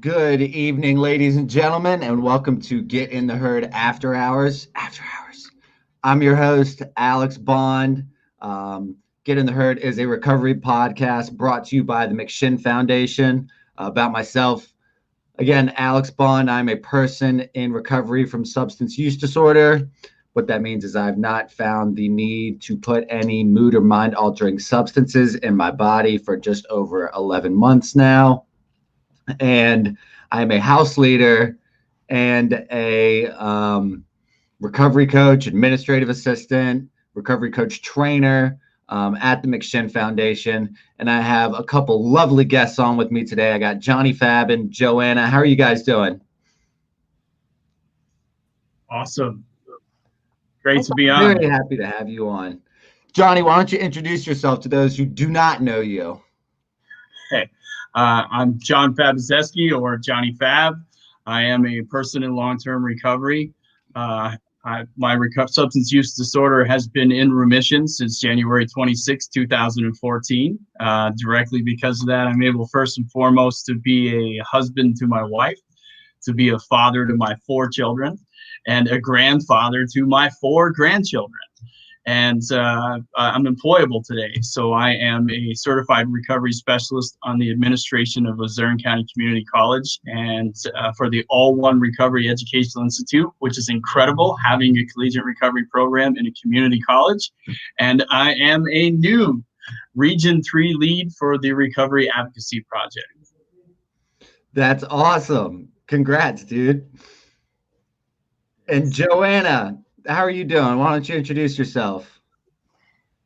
Good evening, ladies and gentlemen, and welcome to Get in the Herd After Hours. After Hours. I'm your host, Alex Bond. Get in the Herd is a recovery podcast brought to you by the McShin Foundation. About myself, again, Alex Bond. I'm a person in recovery from substance use disorder. What that means is I've not found the need to put any mood or mind-altering substances in my body for just over 11 months now. And I'm a house leader and a recovery coach, administrative assistant, recovery coach trainer at the McShin Foundation. And I have a couple lovely guests on with me today. I got Johnny Fab and Joanna. How are you guys doing? Awesome. Great to be on. Very happy to have you on. Johnny, why don't you introduce yourself to those who do not know you? Hey. I'm John Fabizeski, or Johnny Fab. I am a person in long-term recovery. My substance use disorder has been in remission since January 26, 2014. Directly because of that, I'm able first and foremost to be a husband to my wife, to be a father to my 4 children, and a grandfather to my 4 grandchildren. And I'm employable today. So I am a certified recovery specialist on the administration of Luzerne County Community College and for the All One Recovery Educational Institute, which is incredible, having a collegiate recovery program in a community college. And I am a new Region 3 lead for the Recovery Advocacy Project. That's awesome. Congrats, dude. And Joanna, how are you doing? Why don't you introduce yourself?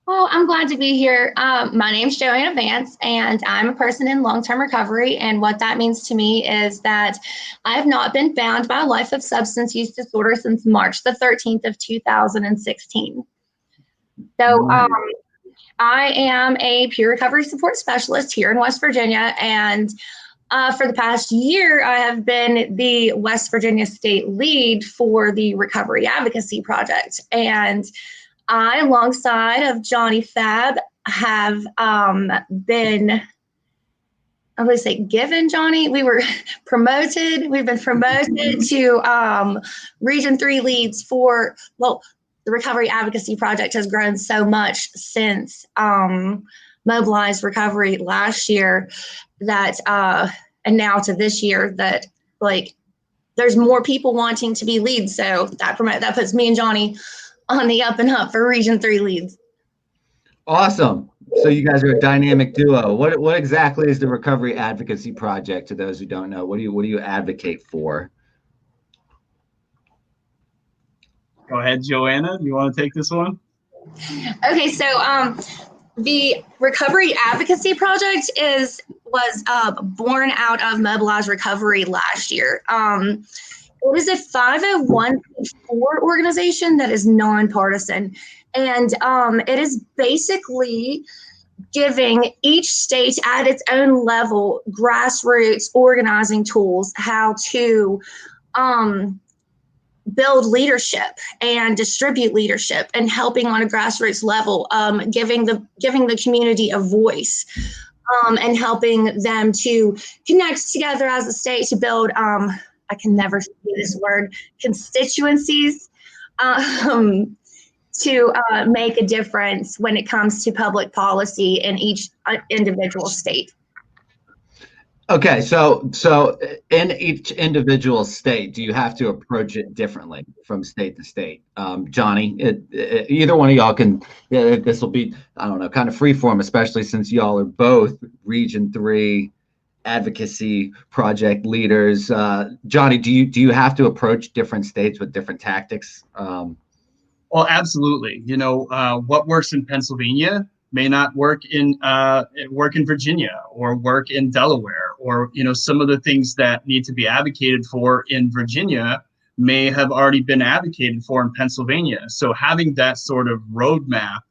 Well, I'm glad to be here. My name's Joanna Vance, and I'm a person in long-term recovery. And what that means to me is that I have not been bound by a life of substance use disorder since March the 13th of 2016. So I am a peer recovery support specialist here in West Virginia. And for the past year, I have been the West Virginia state lead for the Recovery Advocacy Project. And I, alongside of Johnny Fab, have been, I would say, given Johnny. We were promoted. We've been promoted to Region 3 leads for, well, the Recovery Advocacy Project has grown so much since Mobilized Recovery last year that, and now to this year, that like there's more people wanting to be leads. So that puts me and Johnny on the up and up for Region 3 leads. Awesome. So you guys are a dynamic duo. What exactly is the Recovery Advocacy Project? To those who don't know, what do you advocate for? Go ahead, Joanna. You want to take this one? Okay, so the Recovery Advocacy Project is was born out of Mobilize Recovery last year. It is a 501(c)(4) organization that is nonpartisan, and it is basically giving each state at its own level grassroots organizing tools how to build leadership and distribute leadership, and helping on a grassroots level, giving the community a voice, and helping them to connect together as a state to build, I can never say this word, constituencies, to make a difference when it comes to public policy in each individual state. Okay, so in each individual state, do you have to approach it differently from state to state? Johnny, either one of y'all can. This will be, I don't know, kind of free form, especially since y'all are both Region 3 advocacy project leaders. Johnny, do you have to approach different states with different tactics? Well, absolutely. What works in Pennsylvania may not work in Virginia or work in Delaware, or some of the things that need to be advocated for in Virginia may have already been advocated for in Pennsylvania. So having that sort of roadmap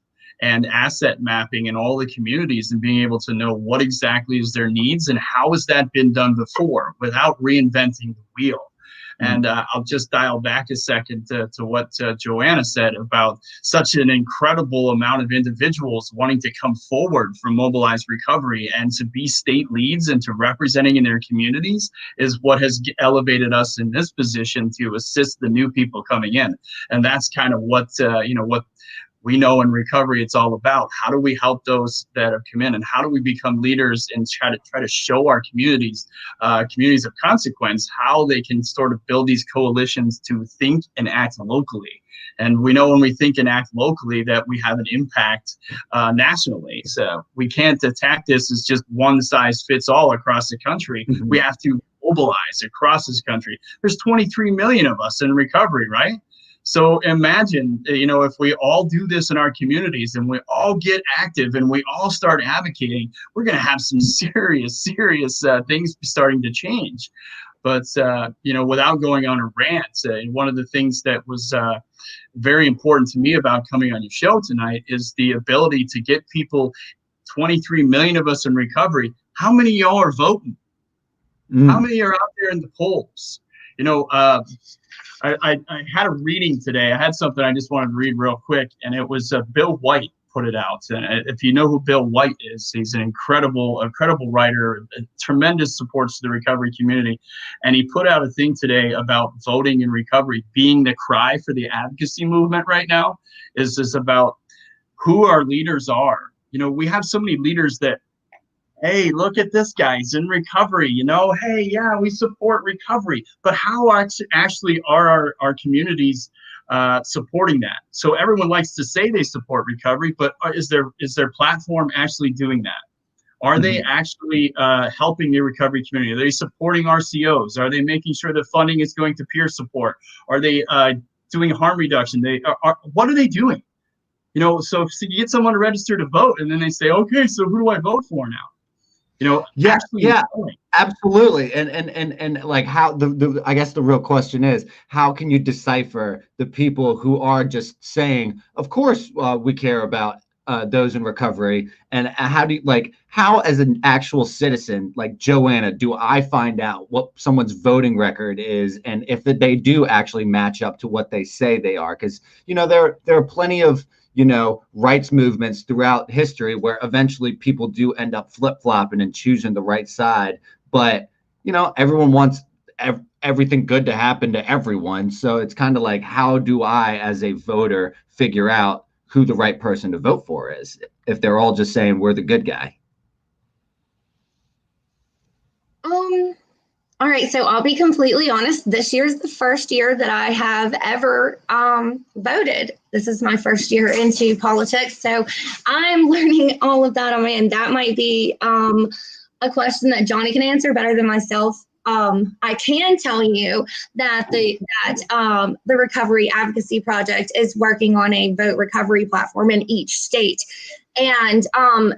and asset mapping in all the communities, and being able to know what exactly is their needs and how has that been done before without reinventing the wheel. And I'll just dial back a second to what Joanna said about such an incredible amount of individuals wanting to come forward from Mobilized Recovery and to be state leads and to representing in their communities is what has elevated us in this position to assist the new people coming in. And that's kind of what we know in recovery it's all about. How do we help those that have come in, and how do we become leaders and try to show our communities of consequence, how they can sort of build these coalitions to think and act locally. And we know when we think and act locally that we have an impact nationally. So we can't attack this as just one size fits all across the country. Mm-hmm. We have to mobilize across this country. There's 23 million of us in recovery, right? So imagine, if we all do this in our communities and we all get active and we all start advocating, we're going to have some serious things starting to change. But, without going on a rant, one of the things that was very important to me about coming on your show tonight is the ability to get people, 23 million of us in recovery. How many of y'all are voting? How many are out there in the polls? I had a reading today. I had something I just wanted to read real quick, and it was Bill White put it out. And if you know who Bill White is, he's an incredible writer, tremendous support to the recovery community. And he put out a thing today about voting in recovery being the cry for the advocacy movement right now. Is about who our leaders are. We have so many leaders that, hey, look at this guy, he's in recovery, hey, yeah, we support recovery. But how actually are our communities supporting that? So everyone likes to say they support recovery, but is their platform actually doing that? Are they actually helping the recovery community? Are they supporting RCOs? Are they making sure the funding is going to peer support? Are they doing harm reduction? What are they doing? So you get someone to register to vote, and then they say, okay, so who do I vote for now? Yeah, absolutely. And like how I guess the real question is, how can you decipher the people who are just saying, of course, we care about those in recovery, and how as an actual citizen like Joanna, do I find out what someone's voting record is, and if they do actually match up to what they say they are? Because there are plenty of rights movements throughout history where eventually people do end up flip-flopping and choosing the right side. But, everyone wants everything good to happen to everyone. So it's kind of like, how do I, as a voter, figure out who the right person to vote for is if they're all just saying we're the good guy? All right, so I'll be completely honest. This year is the first year that I have ever voted. This is my first year into politics, so I'm learning all of that on my end. That might be a question that Johnny can answer better than myself. I can tell you that the Recovery Advocacy Project is working on a vote recovery platform in each state. And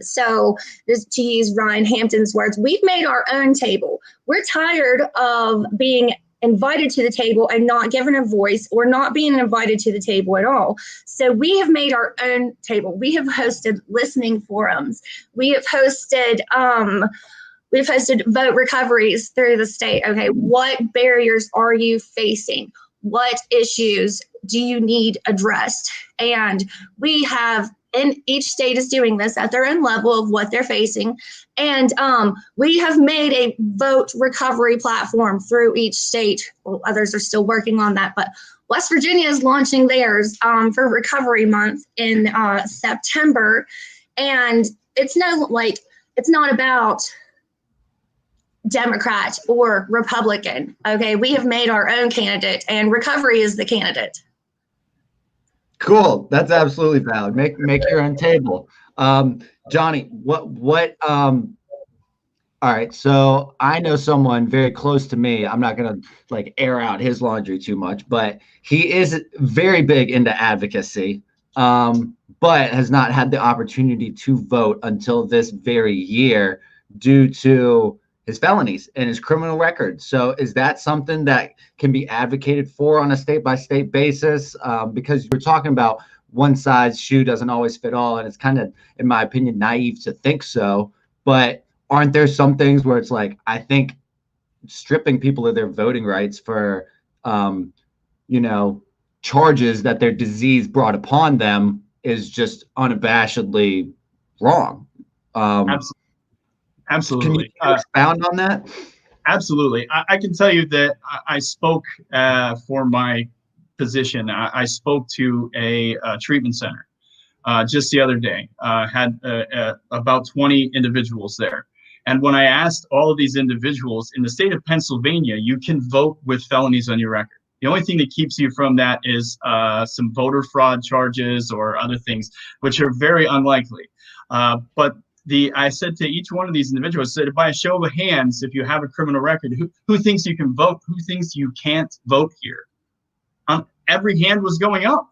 so this, to use Ryan Hampton's words, we've made our own table. We're tired of being invited to the table and not given a voice, or not being invited to the table at all. So we have made our own table. We have hosted listening forums. We have hosted vote recoveries through the state. Okay, what barriers are you facing? What issues do you need addressed? And we have, and each state is doing this at their own level of what they're facing. And we have made a vote recovery platform through each state. Well, others are still working on that, but West Virginia is launching theirs for Recovery Month in September. And it's not about Democrat or Republican. Okay, we have made our own candidate, and recovery is the candidate. Cool. That's absolutely valid. Make your own table. Johnny, what all right, so I know someone very close to me. I'm not gonna like air out his laundry too much, but he is very big into advocacy, but has not had the opportunity to vote until this very year due to his felonies and his criminal record. So is that something that can be advocated for on a state-by-state basis? Because you're talking about one size shoe doesn't always fit all, and it's kind of, in my opinion, naive to think so. But aren't there some things where it's like, I think stripping people of their voting rights for, charges that their disease brought upon them is just unabashedly wrong. Absolutely. Can you expound on that? Absolutely. I can tell you that I spoke for my position. I spoke to a treatment center just the other day. Had about 20 individuals there. And when I asked all of these individuals, in the state of Pennsylvania, you can vote with felonies on your record. The only thing that keeps you from that is some voter fraud charges or other things, which are very unlikely. But I said to each one of these individuals, I said, by a show of hands, if you have a criminal record, who thinks you can vote? Who thinks you can't vote here? Every hand was going up.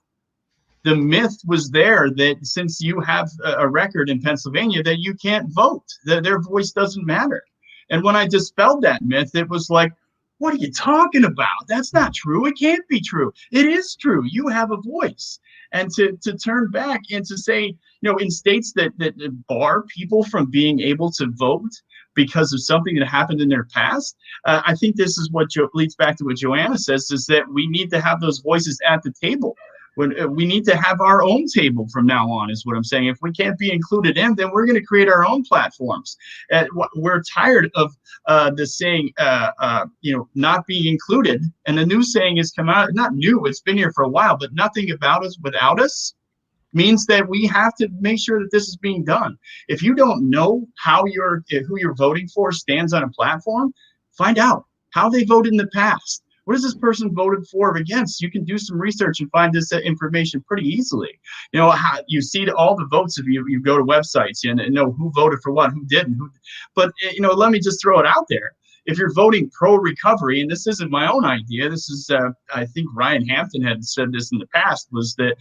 The myth was there that since you have a record in Pennsylvania that you can't vote, that their voice doesn't matter. And when I dispelled that myth, it was like, what are you talking about? That's not true. It can't be true. It is true. You have a voice. And to turn back and to say, in states that bar people from being able to vote because of something that happened in their past, I think this is what leads back to what Joanna says, is that we need to have those voices at the table. When we need to have our own table from now on, is what I'm saying. If we can't be included in, then we're going to create our own platforms. We're tired of the saying, not being included. And the new saying has come out, not new, it's been here for a while, but nothing about us without us means that we have to make sure that this is being done. If you don't know who you're voting for stands on a platform, find out how they voted in the past. What has this person voted for or against? You can do some research and find this information pretty easily. How you see all the votes if you go to websites and know who voted for what, who didn't. But let me just throw it out there. If you're voting pro-recovery, and this isn't my own idea, this is I think Ryan Hampton had said this in the past, was that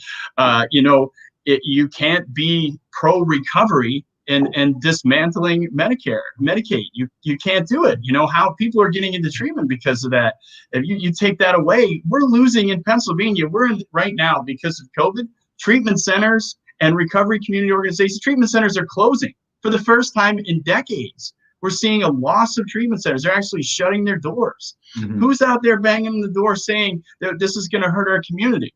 you can't be pro-recovery and dismantling Medicaid. You can't do it. How people are getting into treatment because of that. If you take that away, we're losing in Pennsylvania. We're in right now, because of COVID, treatment centers and recovery community organizations. Treatment centers are closing for the first time in decades. We're seeing a loss of treatment centers. They're actually shutting their doors. Mm-hmm. Who's out there banging on the door saying that this is going to hurt our community?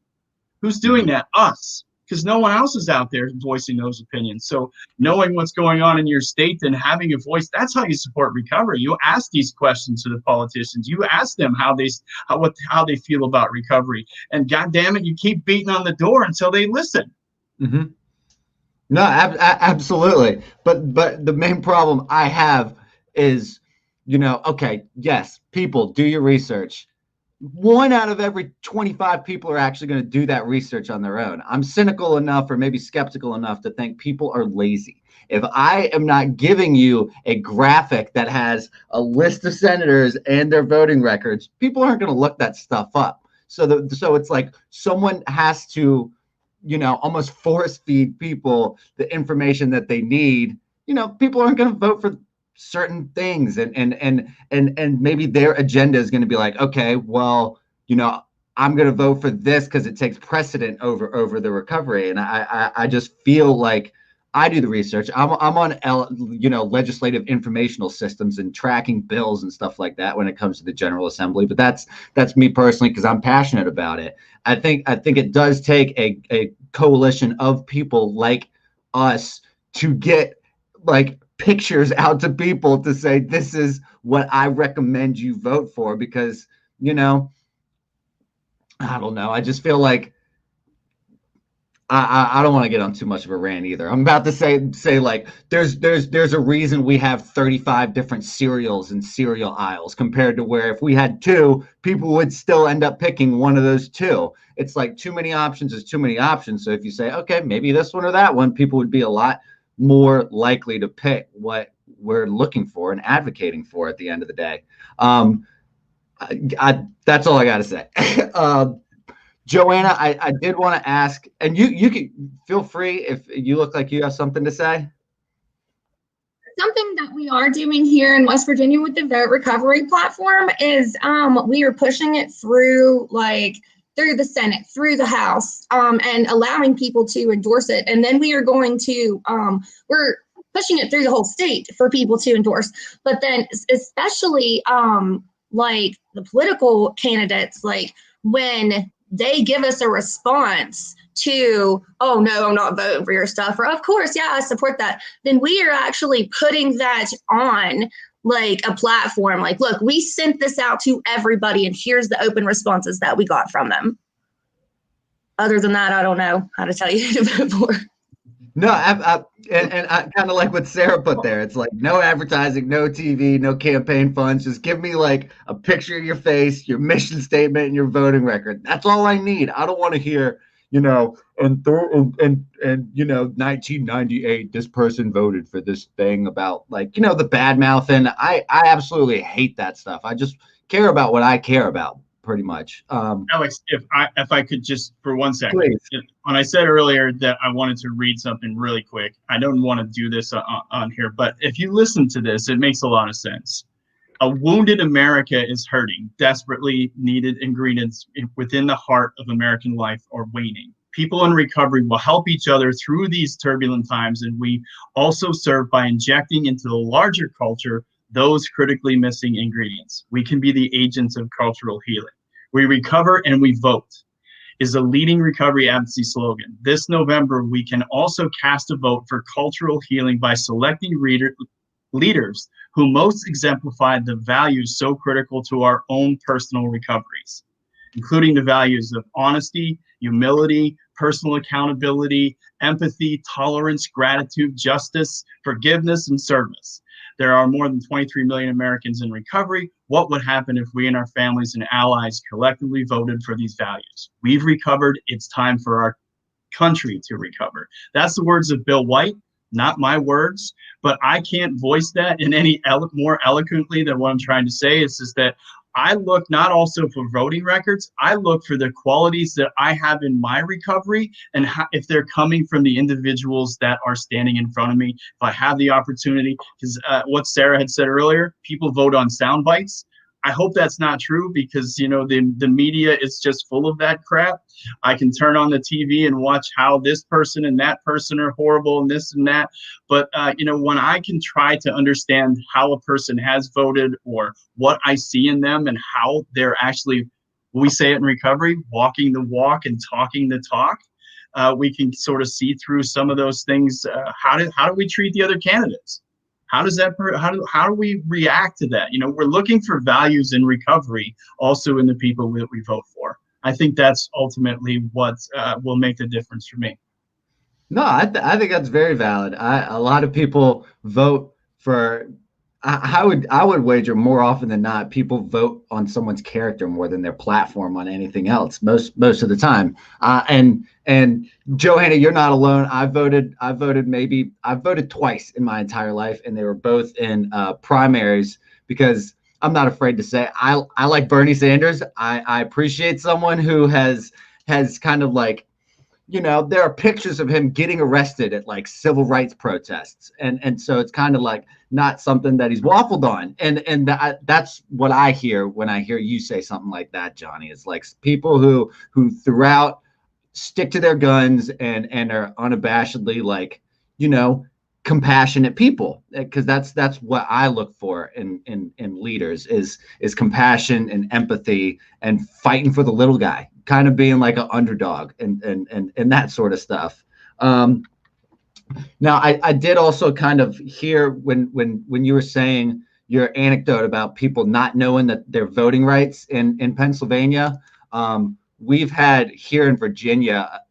Who's doing that? Us. Because no one else is out there voicing those opinions. So knowing what's going on in your state and having a voice, that's how you support recovery. You ask these questions to the politicians. You ask them how they feel about recovery. And God damn it, you keep beating on the door until they listen. Mm-hmm. No, absolutely. But the main problem I have is, okay, yes, people, do your research. 1 out of every 25 people are actually going to do that research on their own. I'm cynical enough, or maybe skeptical enough, to think people are lazy. If I am not giving you a graphic that has a list of senators and their voting records, people aren't going to look that stuff up. So it's like someone has to almost force feed people the information that they need, people aren't going to vote for certain things, and maybe their agenda is going to be like, okay, well, I'm going to vote for this because it takes precedent over the recovery. And I just feel like I do the research. I'm on legislative informational systems and tracking bills and stuff like that when it comes to the General Assembly. But that's me personally, because I'm passionate about it. I think it does take a coalition of people like us to get like pictures out to people to say, this is what I recommend you vote for, because I don't know. I just feel like I don't want to get on too much of a rant either. I'm about to say like there's a reason we have 35 different cereals and cereal aisles, compared to where if we had two, people would still end up picking one of those two. It's like too many options is too many options. So if you say, okay, maybe this one or that one, people would be a lot more likely to pick what we're looking for and advocating for at the end of the day. That's all I got to say. Joanna, I did want to ask, and you can feel free if you look like you have something to say. Something that we are doing here in West Virginia with the Vote Recovery platform is we are pushing it through the Senate, through the House, and allowing people to endorse it. And then we are going to, we're pushing it through the whole state for people to endorse. But then especially like the political candidates, like when they give us a response to, oh no, I'm not voting for your stuff, or of course, yeah, I support that, then we are actually putting that on like a platform. Like, look, we sent this out to everybody and here's the open responses that we got from them. Other than that, I don't know how to tell you who to vote for. No, and I kind of like what Sarah put there. It's like no advertising, no TV, no campaign funds. Just give me like a picture of your face, your mission statement, and your voting record. That's all I need. I don't want to hear, and 1998, this person voted for this thing about the bad mouthing. I absolutely hate that stuff. I just care about what I care about, pretty much. Alex, if I could just for 1 second, please. When I said earlier that I wanted to read something really quick, I don't want to do this on here, but if you listen to this, it makes a lot of sense. A wounded America is hurting. Desperately needed ingredients within the heart of American life are waning. People in recovery will help each other through these turbulent times, and we also serve by injecting into the larger culture those critically missing ingredients. We can be the agents of cultural healing. We recover and we vote is a leading recovery advocacy slogan. This November, we can also cast a vote for cultural healing by selecting leaders who most exemplify the values so critical to our own personal recoveries, including the values of honesty, humility, personal accountability, empathy, tolerance, gratitude, justice, forgiveness, and service. There are more than 23 million Americans in recovery. What would happen if we and our families and allies collectively voted for these values? We've recovered. It's time for our country to recover. That's the words of Bill White, not my words, but I can't voice that in any more eloquently than what I'm trying to say. It's just that I look not also for voting records, I look for the qualities that I have in my recovery and if they're coming from the individuals that are standing in front of me. If I have the opportunity, because what Sarah had said earlier, people vote on sound bites. I hope that's not true because, the media is just full of that crap. I can turn on the TV and watch how this person and that person are horrible and this and that. But, when I can try to understand how a person has voted or what I see in them and how they're actually, we say it in recovery, walking the walk and talking the talk, we can sort of see through some of those things. How do we treat the other candidates? How do we react to that? We're looking for values in recovery, also in the people that we vote for. I think that's ultimately what will make the difference for me. No, I think that's very valid. A lot of people vote for. I would wager more often than not, people vote on someone's character more than their platform on anything else. Most of the time. And Joanna, you're not alone. I've voted twice in my entire life, and they were both in primaries because I'm not afraid to say I like Bernie Sanders. I appreciate someone who has kind of like, there are pictures of him getting arrested at like civil rights protests, and so it's kind of like not something that he's waffled on, and that's what I hear when I hear you say something like that, Johnny. It's like people who throughout stick to their guns and are unabashedly like, compassionate people, because that's what I look for in leaders is compassion and empathy and fighting for the little guy, kind of being like an underdog and that sort of stuff. Now I did also kind of hear when you were saying your anecdote about people not knowing that their voting rights in Pennsylvania. We've had here in Virginia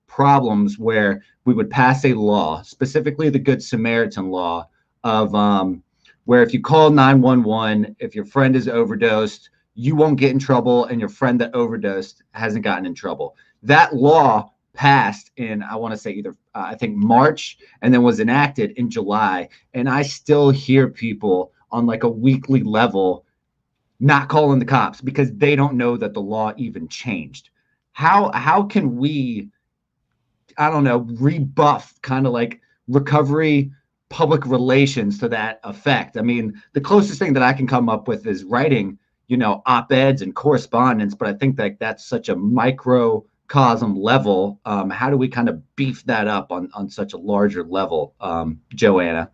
problems where we would pass a law, specifically the Good Samaritan law, of where if you call 911, if your friend is overdosed, you won't get in trouble, and your friend that overdosed hasn't gotten in trouble. That law passed in, I want to say either, I think March, and then was enacted in July. And I still hear people on like a weekly level not calling the cops because they don't know that the law even changed. How can we, I don't know, rebuff kind of like recovery public relations to that effect? I mean, the closest thing that I can come up with is writing, op-eds and correspondence, but I think that that's such a microcosm level. How do we kind of beef that up on such a larger level, Joanna?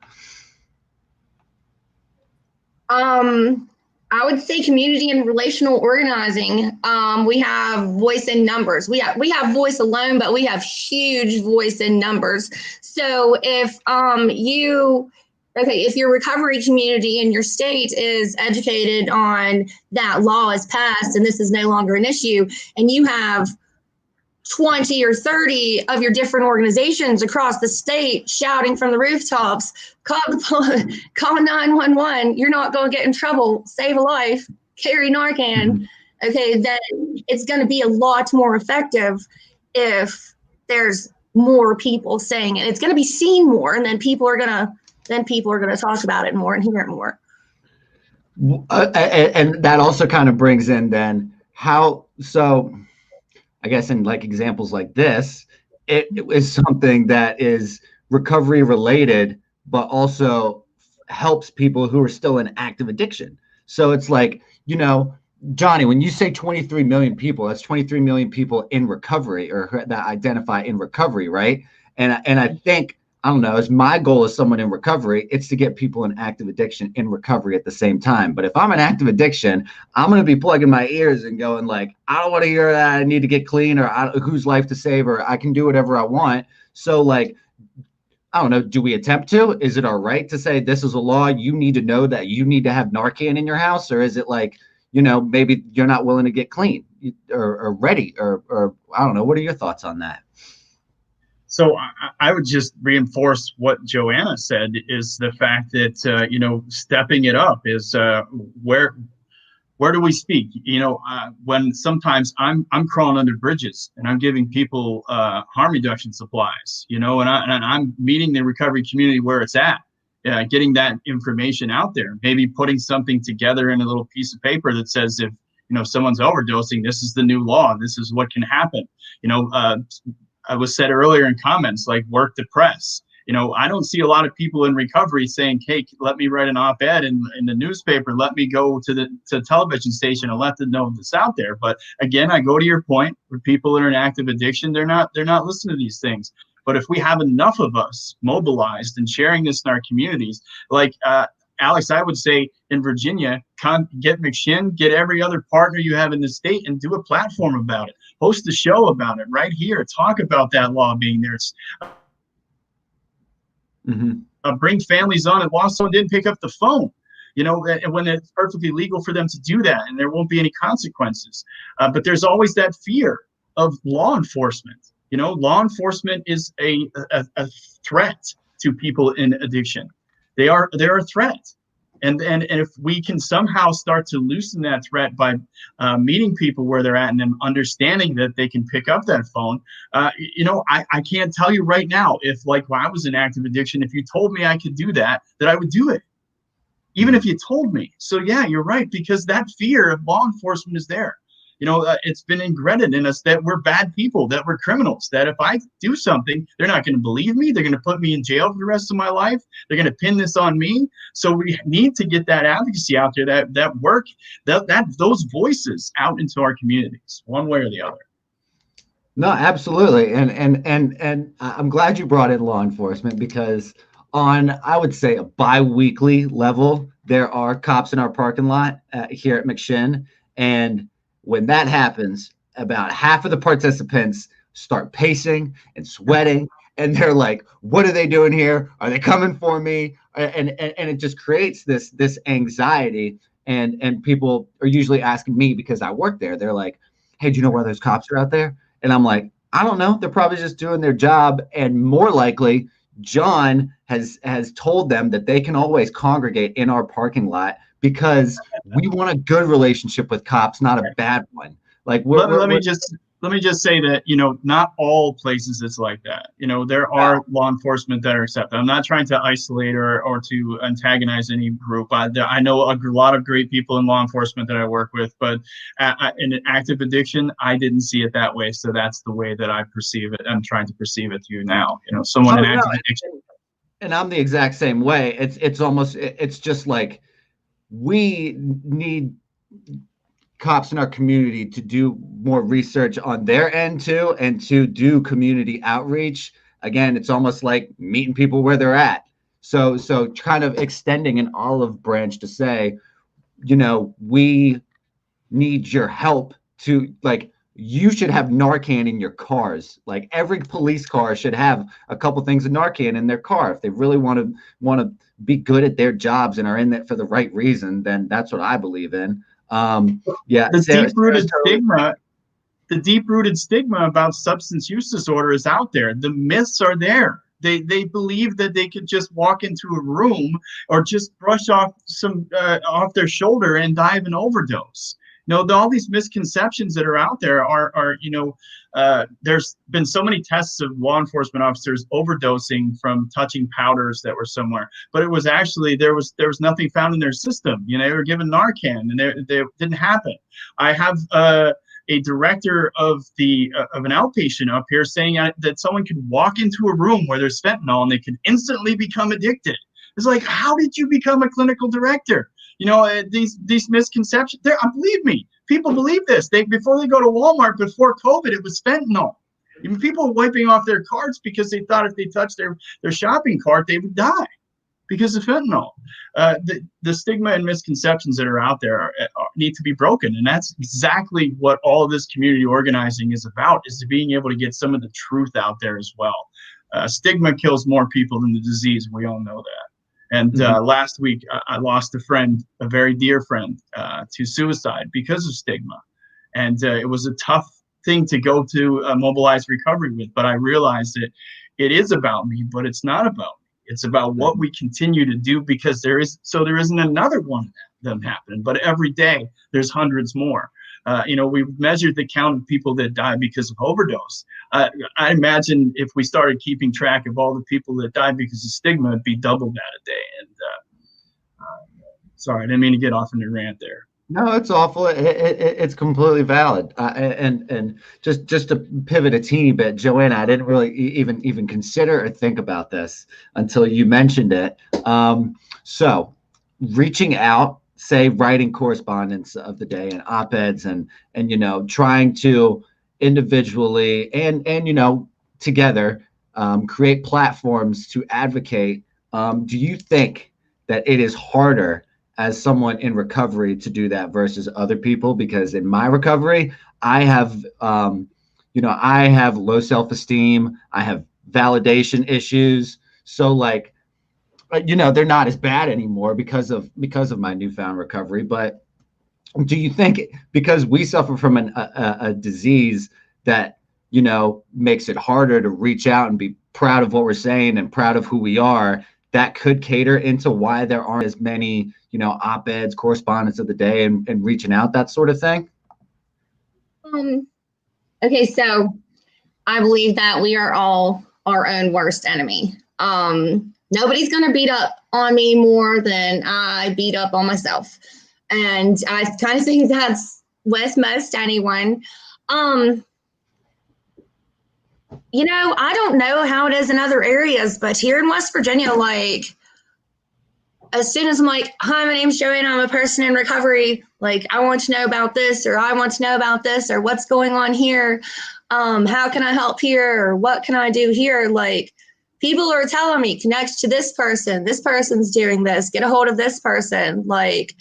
I would say community and relational organizing. We have voice in numbers. We have voice alone, but we have huge voice in numbers. So if if your recovery community in your state is educated on that law is passed and this is no longer an issue, and you have 20 or 30 of your different organizations across the state shouting from the rooftops, call 911, you're not going to get in trouble, save a life, carry Narcan. Okay, then it's going to be a lot more effective if there's more people saying it. It's going to be seen more, and then people are going to talk about it more and hear it more. And that also kind of brings in then so I guess in like examples like this, it is something that is recovery related, but also helps people who are still in active addiction. So it's like, Johnny, when you say 23 million people, that's 23 million people in recovery or that identify in recovery, right? And I think, I don't know, as my goal as someone in recovery, it's to get people in active addiction in recovery at the same time. But if I'm in active addiction, I'm going to be plugging my ears and going like, I don't want to hear that I need to get clean, or whose life to save, or I can do whatever I want. So like, I don't know, do we attempt to? Is it our right to say this is a law? You need to know that you need to have Narcan in your house? Or is it like, maybe you're not willing to get clean or ready or I don't know. What are your thoughts on that? So I would just reinforce what Joanna said, is the fact that, stepping it up is where do we speak? When sometimes I'm crawling under bridges and I'm giving people harm reduction supplies, and I'm meeting the recovery community where it's at, getting that information out there, maybe putting something together in a little piece of paper that says if, someone's overdosing, this is the new law, this is what can happen. I was said earlier in comments, like work the press. I don't see a lot of people in recovery saying, hey, let me write an op-ed in the newspaper. Let me go to the television station and let them know this out there. But again, I go to your point, where people that are in active addiction, they're not listening to these things. But if we have enough of us mobilized and sharing this in our communities, like Alex, I would say in Virginia, get McShin, get every other partner you have in the state and do a platform about it. Host a show about it right here. Talk about that law being there. Bring families on and while someone didn't pick up the phone, and when it's perfectly legal for them to do that and there won't be any consequences. But there's always that fear of law enforcement. Law enforcement is a threat to people in addiction. They're a threat. And if we can somehow start to loosen that threat by meeting people where they're at and them understanding that they can pick up that phone, I can't tell you right now if, like, when I was in active addiction, if you told me I could do that I would do it, even if you told me. So yeah, you're right, because that fear of law enforcement is there. It's been ingrained in us that we're bad people, that we're criminals, that if I do something, they're not going to believe me. They're going to put me in jail for the rest of my life. They're going to pin this on me. So we need to get that advocacy out there, that work, those voices out into our communities, one way or the other. No, absolutely. And I'm glad you brought in law enforcement, because on, I would say, a bi-weekly level, there are cops in our parking lot here at McShin. And when that happens, about half of the participants start pacing and sweating, and they're like, what are they doing here? Are they coming for me? And it just creates this anxiety. And people are usually asking me, because I work there, they're like, hey, do you know where those cops are out there? And I'm like, I don't know. They're probably just doing their job. And more likely, John has told them that they can always congregate in our parking lot, because we want a good relationship with cops, not a bad one. Like, let me just say that, not all places it's like that. There are law enforcement that are accepted. I'm not trying to isolate or to antagonize any group. I know a lot of great people in law enforcement that I work with, but in active addiction, I didn't see it that way. So that's the way that I perceive it. I'm trying to perceive it to you now. Someone in active addiction. And I'm the exact same way. It's just like, we need cops in our community to do more research on their end too, and to do community outreach. Again, it's almost like meeting people where they're at. So kind of extending an olive branch to say, we need your help to, like, you should have Narcan in your cars. Like, every police car should have a couple things of Narcan in their car. If they really want to be good at their jobs and are in it for the right reason, then that's what I believe in. The deep-rooted stigma about substance use disorder is out there. The myths are there. They believe that they could just walk into a room or just brush off off their shoulder and die of an overdose. All these misconceptions that are out there are there's been so many tests of law enforcement officers overdosing from touching powders that were somewhere, but it was actually, there was nothing found in their system. They were given Narcan, and they didn't happen. I have a director of an outpatient up here saying that someone could walk into a room where there's fentanyl and they could instantly become addicted. It's like, how did you become a clinical director? These misconceptions. Believe me, people believe this. Before they go to Walmart before COVID, it was fentanyl. Even people wiping off their carts because they thought if they touched their shopping cart, they would die because of fentanyl. The stigma and misconceptions that are out there need to be broken, and that's exactly what all of this community organizing is about: is being able to get some of the truth out there as well. Stigma kills more people than the disease. We all know that. And last week, I lost a very dear friend, to suicide because of stigma. And it was a tough thing to go to mobilize recovery with. But I realized that it is about me, but it's not about me. It's about what we continue to do, because there isn't another one of them happening. But every day, there's hundreds more. We've measured the count of people that die because of overdose. I imagine if we started keeping track of all the people that died because of stigma, it'd be double that a day. And sorry, I didn't mean to get off in a rant there. No, it's awful. It's completely valid. And just to pivot a teeny bit, Joanna, I didn't really even consider or think about this until you mentioned it. So reaching out, say, writing correspondence of the day and op-eds and trying to individually and together create platforms to advocate. Do you think that it is harder as someone in recovery to do that versus other people? Because in my recovery, I have low self-esteem. I have validation issues. So they're not as bad anymore because of my newfound recovery. But do you think because we suffer from a disease that makes it harder to reach out and be proud of what we're saying and proud of who we are, that could cater into why there aren't as many op-eds, correspondence of the day, and reaching out, that sort of thing? Okay, so I believe that we are all our own worst enemy. Nobody's going to beat up on me more than I beat up on myself. And I kind of think that's with most anyone. I don't know how it is in other areas, but here in West Virginia, like, as soon as I'm like, hi, my name's Joanna, I'm a person in recovery, like, I want to know about this, or I want to know about this, or what's going on here, how can I help here, or what can I do here? Like, people are telling me, connect to this person's doing this, get a hold of this person. Like,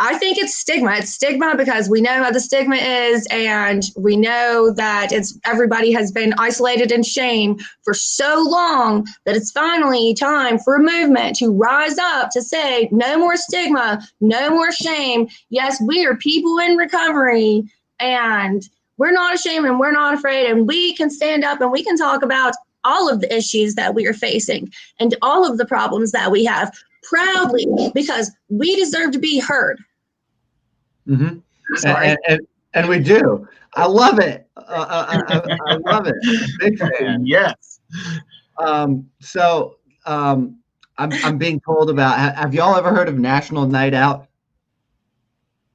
I think it's stigma. It's stigma because we know how the stigma is, and we know that everybody has been isolated in shame for so long that it's finally time for a movement to rise up to say, no more stigma, no more shame. Yes, we are people in recovery, and we're not ashamed and we're not afraid, and we can stand up and we can talk about all of the issues that we are facing and all of the problems that we have proudly, because we deserve to be heard. Mm-hmm. And we do. I love it. I love it. Big fan. Yes. So I'm being told about. Have y'all ever heard of National Night Out?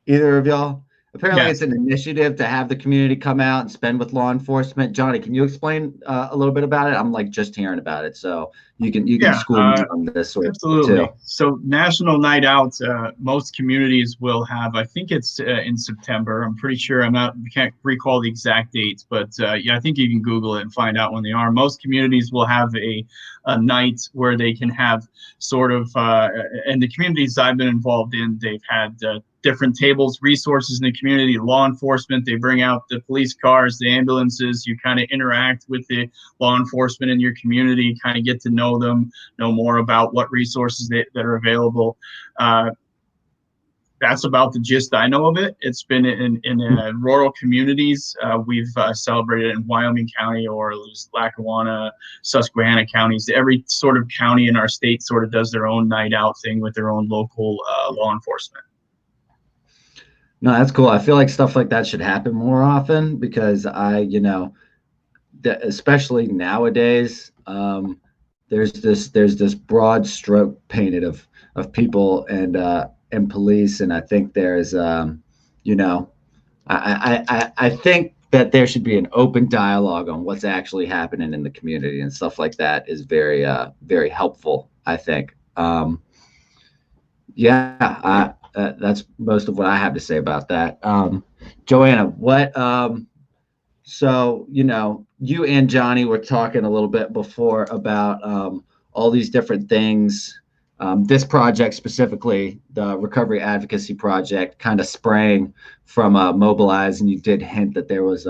Either of y'all? Apparently, Yes. It's an initiative to have the community come out and spend with law enforcement. Johnny, can you explain a little bit about it? I'm like just hearing about it, so you can school me on this sort absolutely. of too. So National Night Out, most communities will have. I think it's in September. I'm pretty sure. Can't recall the exact dates, but yeah, I think you can Google it and find out when they are. Most communities will have a night where they can have sort of, and the communities I've been involved in, they've had different tables, resources in the community, law enforcement. They bring out the police cars, the ambulances. You kind of interact with the law enforcement in your community, kind of get to know them, know more about what resources that are available. That's about the gist I know of it. It's been in rural communities. We've celebrated in Wyoming County or Lackawanna, Susquehanna counties. Every sort of county in our state sort of does their own night out thing with their own local law enforcement. No, that's cool. I feel like stuff like that should happen more often because especially nowadays, there's this broad stroke painted of people and police, and I think there's I think that there should be an open dialogue on what's actually happening in the community, and stuff like that is very very helpful, I think. That's most of what I have to say about that. Joanna, what? So, you and Johnny were talking a little bit before about all these different things. This project specifically, the Recovery Advocacy Project, kind of sprang from Mobilize, and you did hint that there was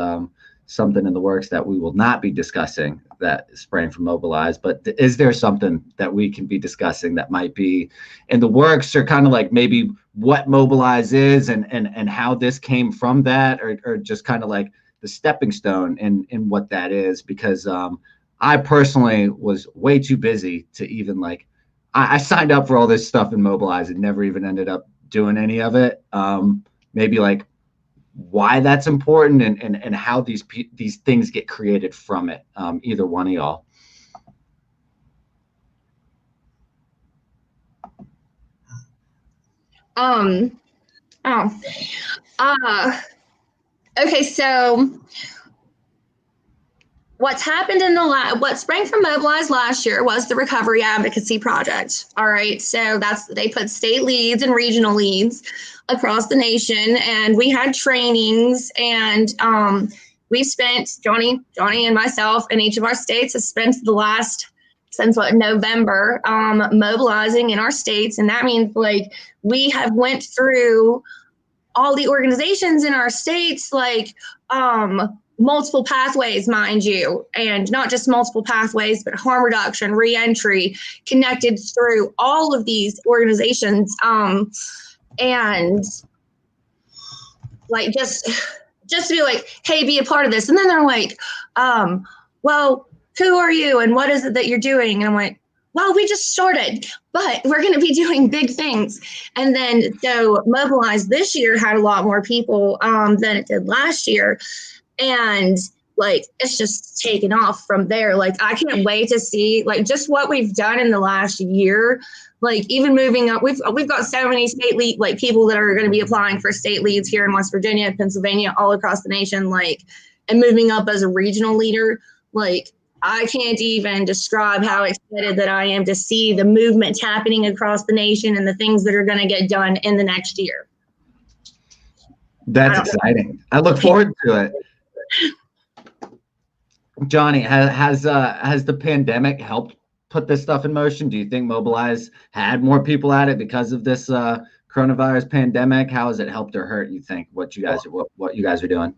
something in the works that we will not be discussing that sprang from Mobilize. But is there something that we can be discussing that might be in the works, or kind of like maybe what Mobilize is and how this came from that, or just kind of like the stepping stone in what that is? Because I personally was way too busy to even I signed up for all this stuff in Mobilize and never even ended up doing any of it. Maybe why that's important and how these things get created from it. Either one of y'all. Okay, so what's happened what sprang from Mobilize last year was the Recovery Advocacy Project. All right, so they put state leads and regional leads across the nation, and we had trainings, and we spent, Johnny and myself in each of our states has spent since November, mobilizing in our states. And that means we have went through all the organizations in our states, multiple pathways, mind you, and not just multiple pathways, but harm reduction, reentry, connected through all of these organizations. And just to be hey, be a part of this. And then they're well, who are you and what is it that you're doing? And I'm well, we just started, but we're going to be doing big things. And then so Mobilize this year had a lot more people than it did last year. And like it's just taken off from there. Like I can't wait to see like just what we've done in the last year. Like even moving up, we've got so many state lead like people that are going to be applying for state leads here in West Virginia, Pennsylvania, all across the nation, like, and moving up as a regional leader. Like I can't even describe how excited that I am to see the movement happening across the nation and the things that are going to get done in the next year. That's exciting. I look forward to it. Johnny, has the pandemic helped put this stuff in motion? Do you think Mobilize had more people at it because of this coronavirus pandemic? How has it helped or hurt, you think, what you guys are doing?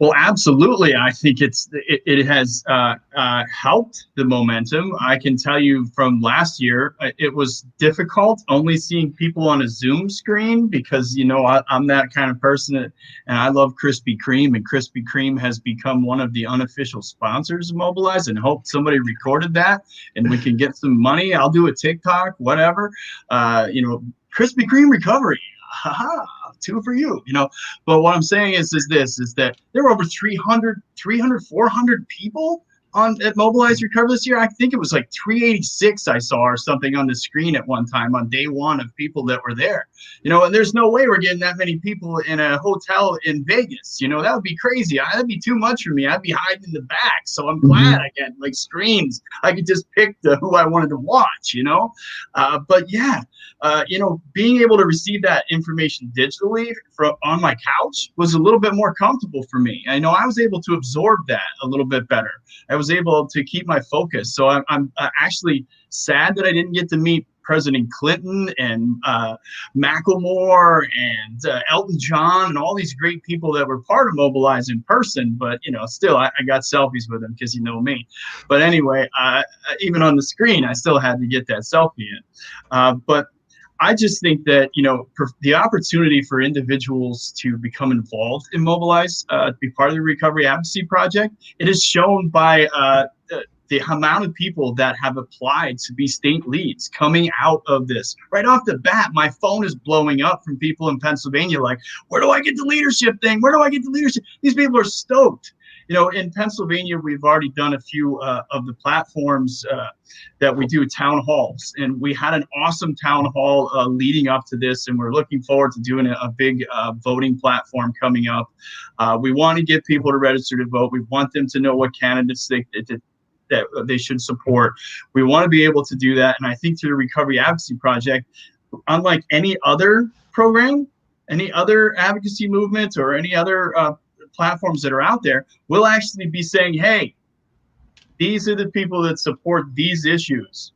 Well, absolutely. I think it has helped the momentum. I can tell you from last year, it was difficult only seeing people on a Zoom screen because, you know, I'm that kind of person and I love Krispy Kreme, and Krispy Kreme has become one of the unofficial sponsors of Mobilize, and hope somebody recorded that and we can get some money. I'll do a TikTok, whatever, you know, Krispy Kreme recovery. Haha, 2 for you, you know. But what I'm saying is that there were over 300, 400 people at Mobilize Recover this year. I think it was like 386 I saw or something on the screen at one time on day one of people that were there, you know, and there's no way we're getting that many people in a hotel in Vegas. You know, that would be crazy. That'd be too much for me. I'd be hiding in the back. So I'm glad I get like screens. I could just pick who I wanted to watch, you know. But yeah, you know, being able to receive that information digitally on my couch was a little bit more comfortable for me. I know I was able to absorb that a little bit better. I was able to keep my focus. So I'm actually sad that I didn't get to meet President Clinton and Macklemore and Elton John and all these great people that were part of Mobilize in person. But, you know, still, I got selfies with them because you know me. But anyway, even on the screen, I still had to get that selfie in. But I just think that, you know, the opportunity for individuals to become involved in Mobilize, to be part of the Recovery Advocacy Project, it is shown by the amount of people that have applied to be state leads coming out of this. Right off the bat, my phone is blowing up from people in Pennsylvania like, where do I get the leadership thing? Where do I get the leadership? These people are stoked. You know, in Pennsylvania, we've already done a few of the platforms that we do town halls, and we had an awesome town hall leading up to this, and we're looking forward to doing a big voting platform coming up. We want to get people to register to vote. We want them to know what candidates that they should support. We want to be able to do that, and I think through the Recovery Advocacy Project, unlike any other program, any other advocacy movement, or any other platforms that are out there, will actually be saying, hey, these are the people that support these issues.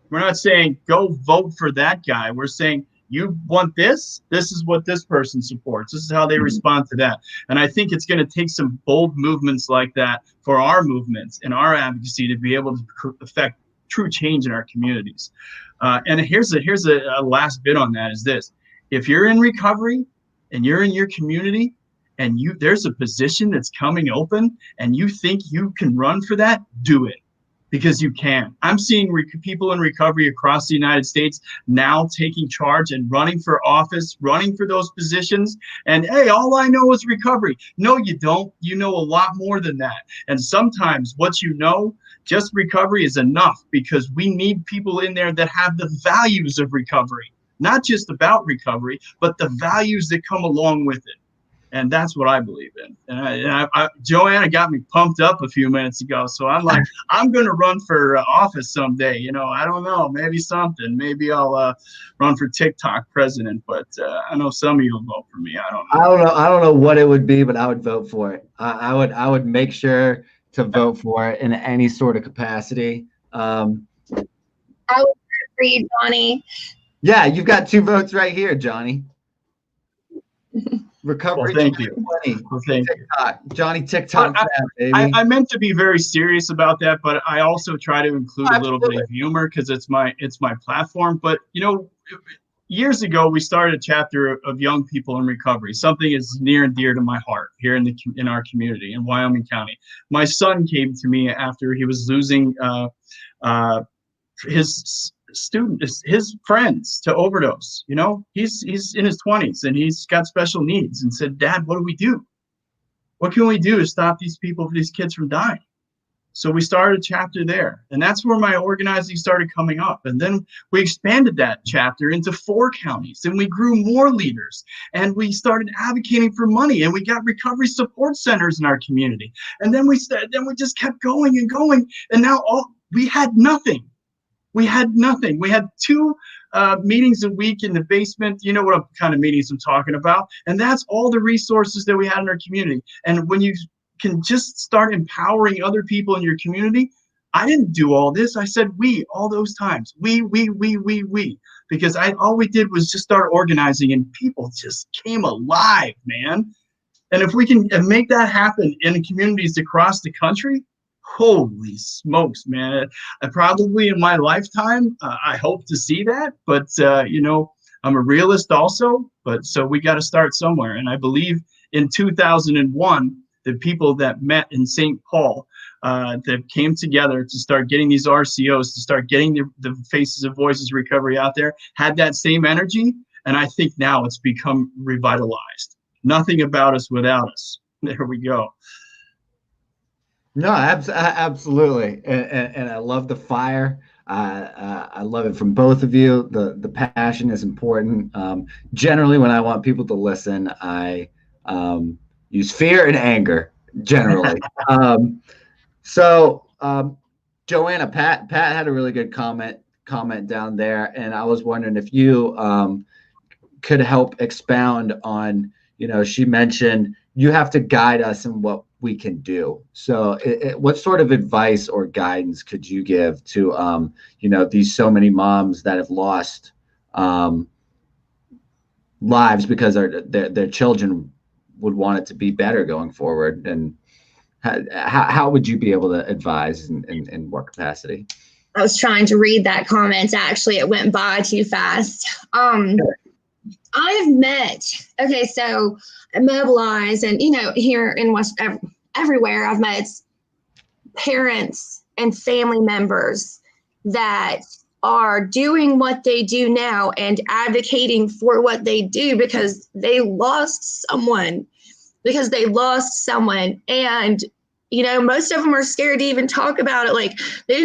We're not saying go vote for that guy. We're saying you want this is what this person supports. This is how they respond to that. And I think it's going to take some bold movements like that for our movements and our advocacy to be able to affect true change in our communities. And here's a last bit on that is this. If you're in recovery and you're in your community, and there's a position that's coming open and you think you can run for that, do it, because you can. I'm seeing people in recovery across the United States now taking charge and running for office, running for those positions. And hey, all I know is recovery. No, you don't. You know a lot more than that. And sometimes what you know, just recovery is enough, because we need people in there that have the values of recovery, not just about recovery, but the values that come along with it. And that's what I believe in. And Joanna got me pumped up a few minutes ago. So I'm like, I'm going to run for office someday. You know, I don't know, maybe something. Maybe I'll run for TikTok president. But I know some of you will vote for me. I don't know. I don't know what it would be, but I would vote for it. I would make sure to vote for it in any sort of capacity. I would vote for you, Johnny. Yeah, you've got 2 votes right here, Johnny. Recovery. Well, thank you. Well, thank TikTok. You. Johnny TikTok. Baby. I meant to be very serious about that, but I also try to include a little bit of humor because it's my platform. But you know, years ago we started a chapter of young people in recovery. Something is near and dear to my heart here in our community in Wyoming County. My son came to me after he was losing his friends to overdose. You know, he's in his 20s and he's got special needs, and said, Dad, what do we do? What can we do to stop these kids from dying? So we started a chapter there, and that's where my organizing started coming up. And then we expanded that chapter into 4 counties, and we grew more leaders, and we started advocating for money, and we got recovery support centers in our community. And then we just kept going and going, and now we had nothing. We had nothing. We had 2 meetings a week in the basement. You know what kind of meetings I'm talking about. And that's all the resources that we had in our community. And when you can just start empowering other people in your community. I didn't do all this. I said we all those times. We, because all we did was just start organizing, and people just came alive, man. And if we can make that happen in communities across the country, holy smokes, man. Probably in my lifetime, I hope to see that. But, I'm a realist also. But so we got to start somewhere. And I believe in 2001, the people that met in St. Paul, that came together to start getting these RCOs, to start getting the Faces of Voices recovery out there, had that same energy. And I think now it's become revitalized. Nothing about us without us. There we go. No, absolutely. And I love the fire. I love it from both of you. The passion is important. Generally, when I want people to listen, I use fear and anger generally. Joanna, Pat had a really good comment down there, and I was wondering if you could help expound on, she mentioned you have to guide us in what we can do. So what sort of advice or guidance could you give to, these so many moms that have lost lives because their children would want it to be better going forward? And how would you be able to advise in what capacity? I was trying to read that comment. Actually, it went by too fast. I've met, so I mobilize, and, here in everywhere, I've met parents and family members that are doing what they do now and advocating for what they do because they lost someone. And, most of them are scared to even talk about it. Like they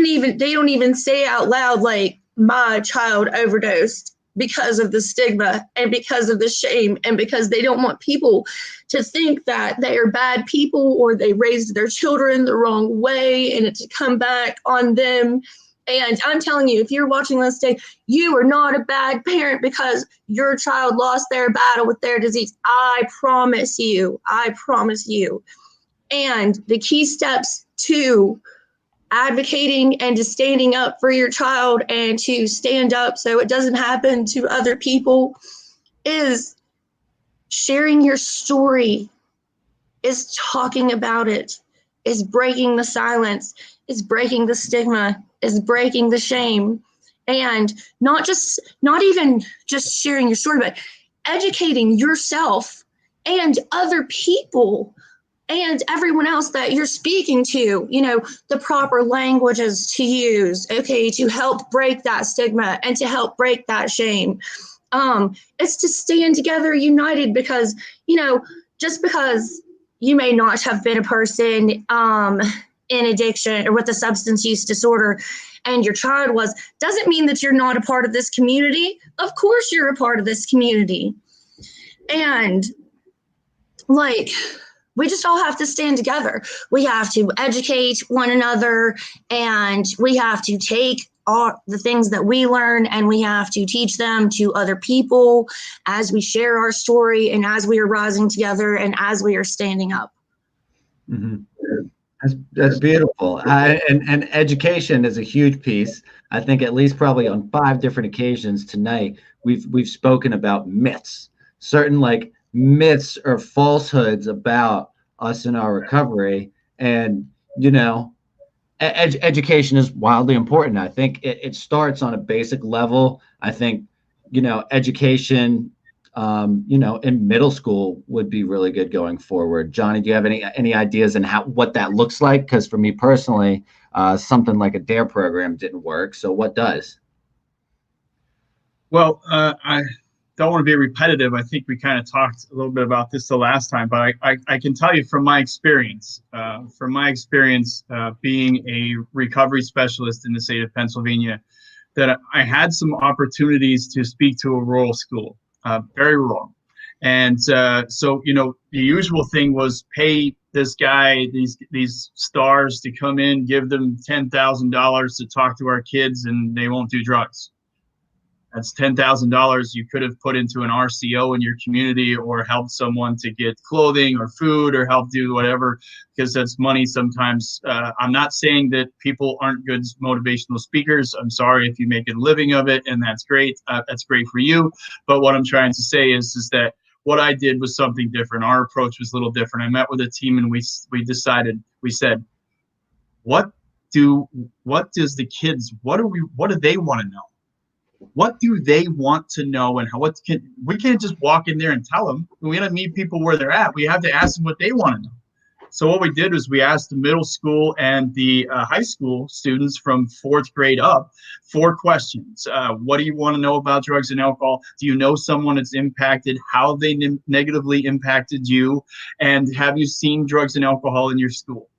don't even say out loud, like, my child overdosed, because of the stigma and because of the shame and because they don't want people to think that they are bad people or they raised their children the wrong way and it to come back on them. And I'm telling you, if you're watching this today, you are not a bad parent because your child lost their battle with their disease. I promise you. And the key steps to advocating and to standing up for your child and to stand up so it doesn't happen to other people is sharing your story, is talking about it, is breaking the silence, is breaking the stigma, is breaking the shame. And not even just sharing your story, but educating yourself and other people and everyone else that you're speaking to, the proper languages to use, to help break that stigma and to help break that shame. It's to stand together united because, just because you may not have been a person in addiction or with a substance use disorder and your child was, doesn't mean that you're not a part of this community. Of course you're a part of this community. And we just all have to stand together. We have to educate one another, and we have to take all the things that we learn and we have to teach them to other people as we share our story and as we are rising together and as we are standing up. Mm-hmm. That's beautiful. And education is a huge piece. I think at least probably on 5 different occasions tonight, we've spoken about myths, certain myths or falsehoods about us in our recovery. And, education is wildly important. I think it starts on a basic level. I think, education, in middle school would be really good going forward. Johnny, do you have any ideas on what that looks like? Because for me personally, something like a DARE program didn't work. So what does? Well, don't want to be repetitive. I think we kind of talked a little bit about this the last time, but I can tell you from my experience, being a recovery specialist in the state of Pennsylvania, that I had some opportunities to speak to a rural school, very rural. And so, the usual thing was pay this guy, these stars to come in, give them $10,000 to talk to our kids, and they won't do drugs. That's $10,000 you could have put into an RCO in your community, or help someone to get clothing or food, or help do whatever, because that's money sometimes. I'm not saying that people aren't good motivational speakers. I'm sorry if you make a living of it, and that's great. That's great for you. But what I'm trying to say is that what I did was something different. Our approach was a little different. I met with a team, and we said, what do the kids, what do they want to know? What do they want to know, and we can't just walk in there and tell them. We got to meet people where they're at. We have to ask them what they want to know. So what we did was we asked the middle school and the high school students from 4th grade up 4 questions. What do you want to know about drugs and alcohol? Do you know someone that's impacted? How they negatively impacted you? And have you seen drugs and alcohol in your school?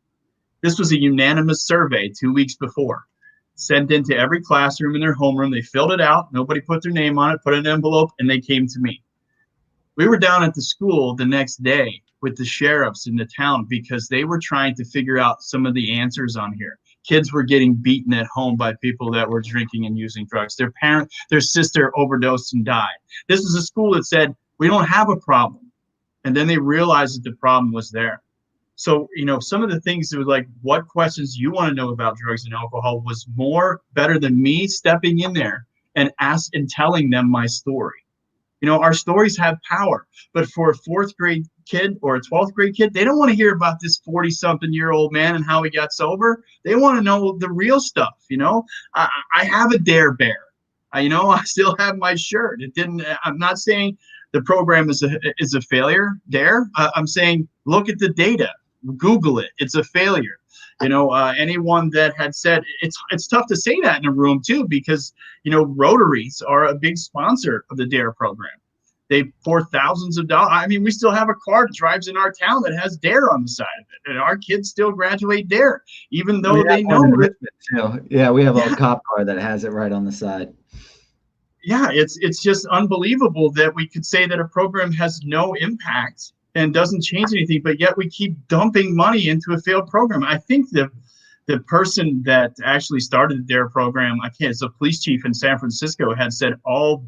This was a unanimous survey 2 weeks before. Sent into every classroom in their homeroom. They filled it out. Nobody put their name on it, put an envelope, and they came to me. We were down at the school the next day with the sheriffs in the town because they were trying to figure out some of the answers on here. Kids were getting beaten at home by people that were drinking and using drugs. Their sister overdosed and died. This is a school that said, we don't have a problem. And then they realized that the problem was there. So, some of the things that were like, what questions you want to know about drugs and alcohol was better than me stepping in there and telling them my story. Our stories have power, but for a 4th grade kid or a 12th grade kid, they don't want to hear about this 40-something-year-old man and how he got sober. They want to know the real stuff. I have a Dare Bear. I still have my shirt. I'm not saying the program is a failure. I'm saying, look at the data. Google it. It's a failure. Anyone that had said it's tough to say that in a room too, because Rotaries are a big sponsor of the DARE program. They pour thousands of dollars. I mean, we still have a car that drives in our town that has DARE on the side of it, and our kids still graduate DARE, even though they know it. Yeah, we have a cop car that has it right on the side. Yeah, it's just unbelievable that we could say that a program has no impact and doesn't change anything, but yet we keep dumping money into a failed program. I think the person that actually started the DARE program, it's a police chief in San Francisco, had said all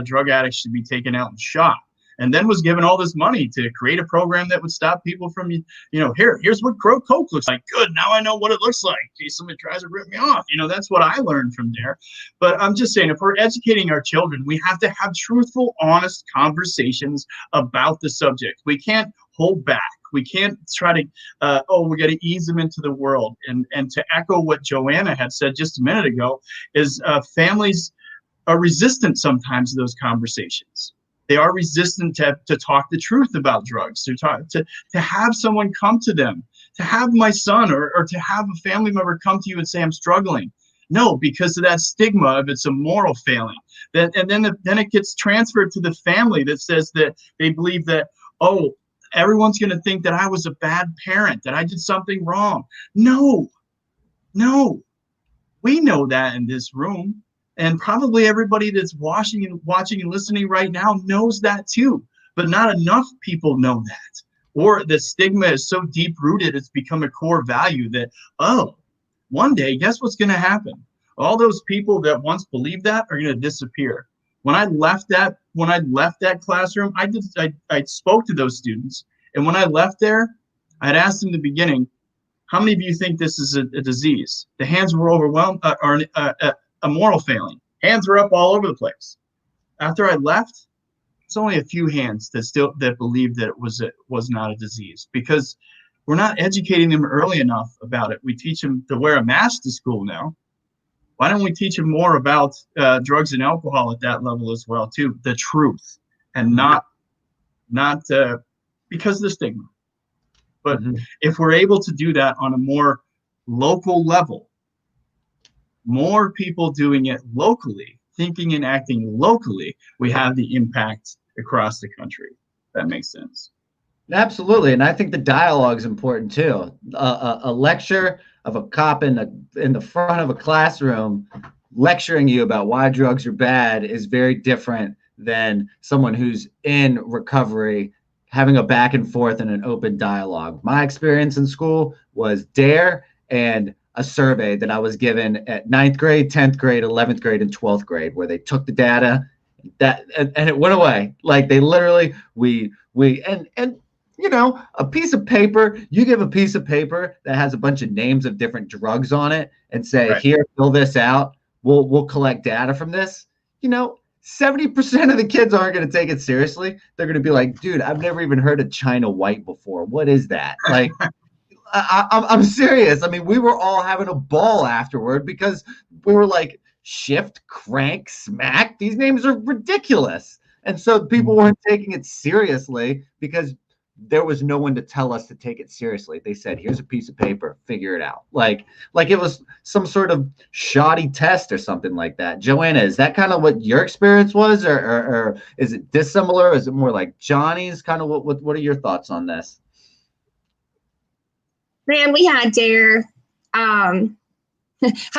drug addicts should be taken out and shot, and then was given all this money to create a program that would stop people from, here's what Coke looks like. Good, now I know what it looks like in case somebody tries to rip me off. That's what I learned from DARE. But I'm just saying, if we're educating our children, we have to have truthful, honest conversations about the subject. We can't hold back. We can't try to, we got to ease them into the world. And to echo what Joanna had said just a minute ago, is families are resistant sometimes to those conversations. They are resistant to talk the truth about drugs, to have someone come to them, to have my son or to have a family member come to you and say, I'm struggling. No, because of that stigma of it's a moral failing. And then it gets transferred to the family that says that they believe that, everyone's going to think that I was a bad parent, that I did something wrong. No, we know that in this room. And probably everybody that's watching and listening right now knows that too. But not enough people know that. Or the stigma is so deep rooted, it's become a core value that, one day, guess what's going to happen? All those people that once believed that are going to disappear. When I left that classroom, I spoke to those students. And when I left there, I had asked them in the beginning, how many of you think this is a disease? The hands were overwhelmed, or a moral failing. Hands were up all over the place. After I left, it's only a few hands that believed that it was not a disease, because we're not educating them early enough about it. We teach them to wear a mask to school now. Why don't we teach them more about drugs and alcohol at that level as well too? The truth, and not because of the stigma. But if we're able to do that on a more local level, more people doing it locally thinking and acting locally, we have the impact across the country. That makes sense. Absolutely, and I think the dialogue is important too. A lecture of a cop in the front of a classroom lecturing you about why drugs are bad is very different than someone who's in recovery having a back and forth and an open dialogue. My experience in school was DARE and a survey that I was given at 9th grade, 10th grade, 11th grade, and 12th grade, where they took the data and it went away. Like they literally, and you know, a piece of paper, you give a piece of paper that has a bunch of names of different drugs on it and say, Right. here, fill this out. We'll collect data from this. You know, 70% of the kids aren't going to take it seriously. They're going to be like, dude, I've never even heard of China White before. What is that? Like, I'm serious. I mean, we were all having a ball afterward because we were like, Shift, Crank, Smack. These names are ridiculous. And so people weren't taking it seriously because there was no one to tell us to take it seriously. They said, here's a piece of paper, figure it out. Like it was some sort of shoddy test or something like that. Joanna, is that kind of what your experience was, or is it dissimilar? Is it more like Johnny's? Kind of what are your thoughts on this? Man, we had DARE. I'd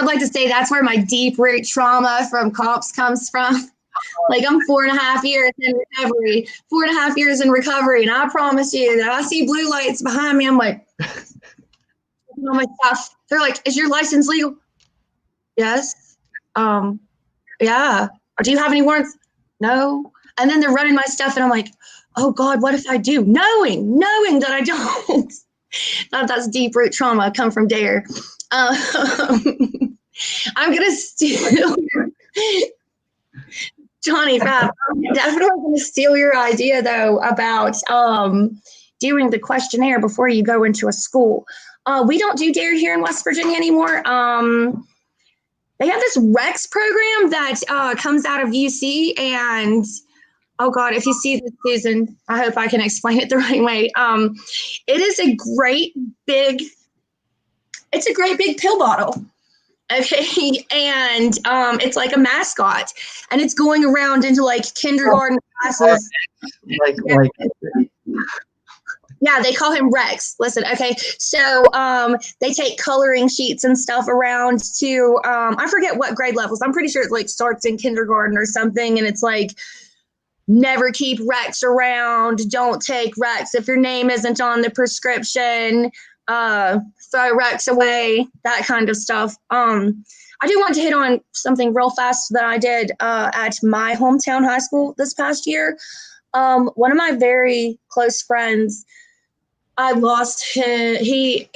like to say that's where my deep root trauma from cops comes from. Like I'm 4.5 years in recovery, 4.5 years in recovery. And I promise you that I see blue lights behind me. I'm like, all my stuff. They're like, is your license legal? Yes. Yeah. Or do you have any warrants? No. And then they're running my stuff and I'm like, oh God, what if I do? Knowing that I don't. That's deep root trauma come from DARE. I'm going to steal Johnny, Fab, I'm definitely going to steal your idea, though, about doing the questionnaire before you go into a school. We don't do DARE here in West Virginia anymore. They have this REX program that comes out of UC, and oh God, if you see this, Susan, I hope I can explain it the right way. It is a great big pill bottle. Okay, and it's like a mascot, and it's going around into like kindergarten classes. Yeah, they call him Rex. Listen, okay, so they take coloring sheets and stuff around to I forget what grade levels. I'm pretty sure it like starts in kindergarten or something, and it's like never keep Rex around. Don't take Rex if your name isn't on the prescription. Throw Rex away, that kind of stuff. I do want to hit on something real fast that I did at my hometown high school this past year. One of my very close friends, I lost him. He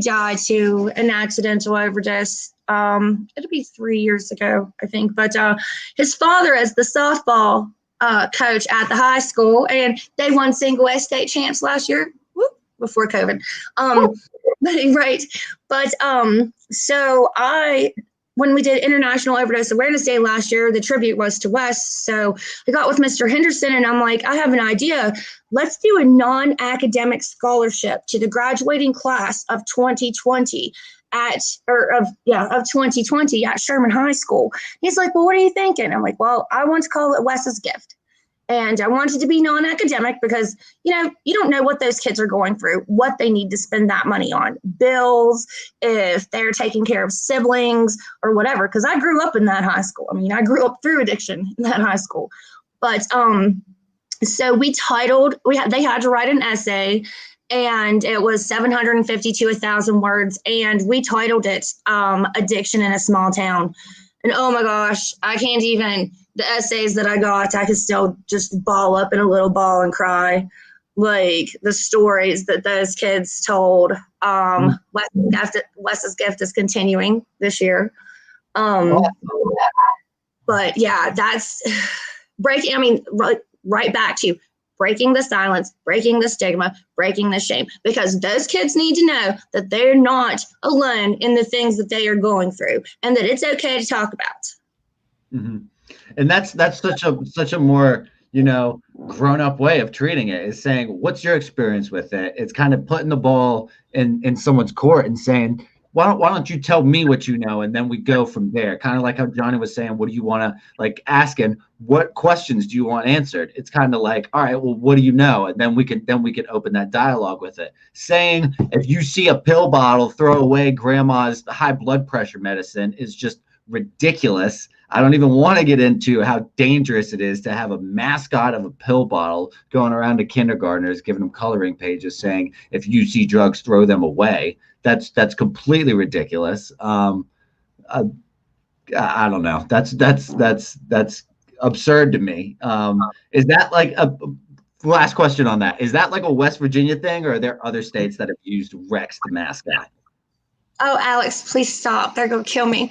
died to an accidental overdose. It'll be 3 years ago, I think. But his father is the softball coach at the high school, and they won single A state champs last year. Before COVID. Right. But so when we did International Overdose Awareness Day last year, the tribute was to Wes. So I got with Mr. Henderson and I'm like, I have an idea. Let's do a non-academic scholarship to the graduating class of 2020 of 2020 at Sherman High School. He's like, well, what are you thinking? I'm like, well, I want to call it Wes's gift. And I wanted to be non-academic because, you know, you don't know what those kids are going through, what they need to spend that money on, bills, if they're taking care of siblings or whatever. Because I grew up in that high school. I mean, I grew up through addiction in that high school. But so they had to write an essay, and it was 750 to 1,000 words. And we titled it Addiction in a Small Town. And oh my gosh, I can't even, the essays that I got, I could still just ball up in a little ball and cry. Like the stories that those kids told. Wes's gift is continuing this year. But yeah, that's breaking. I mean, right back to breaking the silence, breaking the stigma, breaking the shame, because those kids need to know that they're not alone in the things that they are going through, and that it's okay to talk about. Mm-hmm. And that's such a more, you know, grown up way of treating it, is saying, what's your experience with it? It's kind of putting the ball in someone's court and saying, why don't you tell me what you know, and then we go from there. Kind of like how Johnny was saying, what do you want to like asking? What questions do you want answered? It's kind of like, all right, well, what do you know? And then we can open that dialogue with it. Saying if you see a pill bottle, throw away grandma's high blood pressure medicine is just ridiculous. I don't even want to get into how dangerous it is to have a mascot of a pill bottle going around to kindergartners, giving them coloring pages saying, if you see drugs, throw them away. That's completely ridiculous. I don't know. That's absurd to me. Is that like a last question on that? Is that like a West Virginia thing, or are there other states that have used Rex the mascot? Oh, Alex, please stop. They're going to kill me.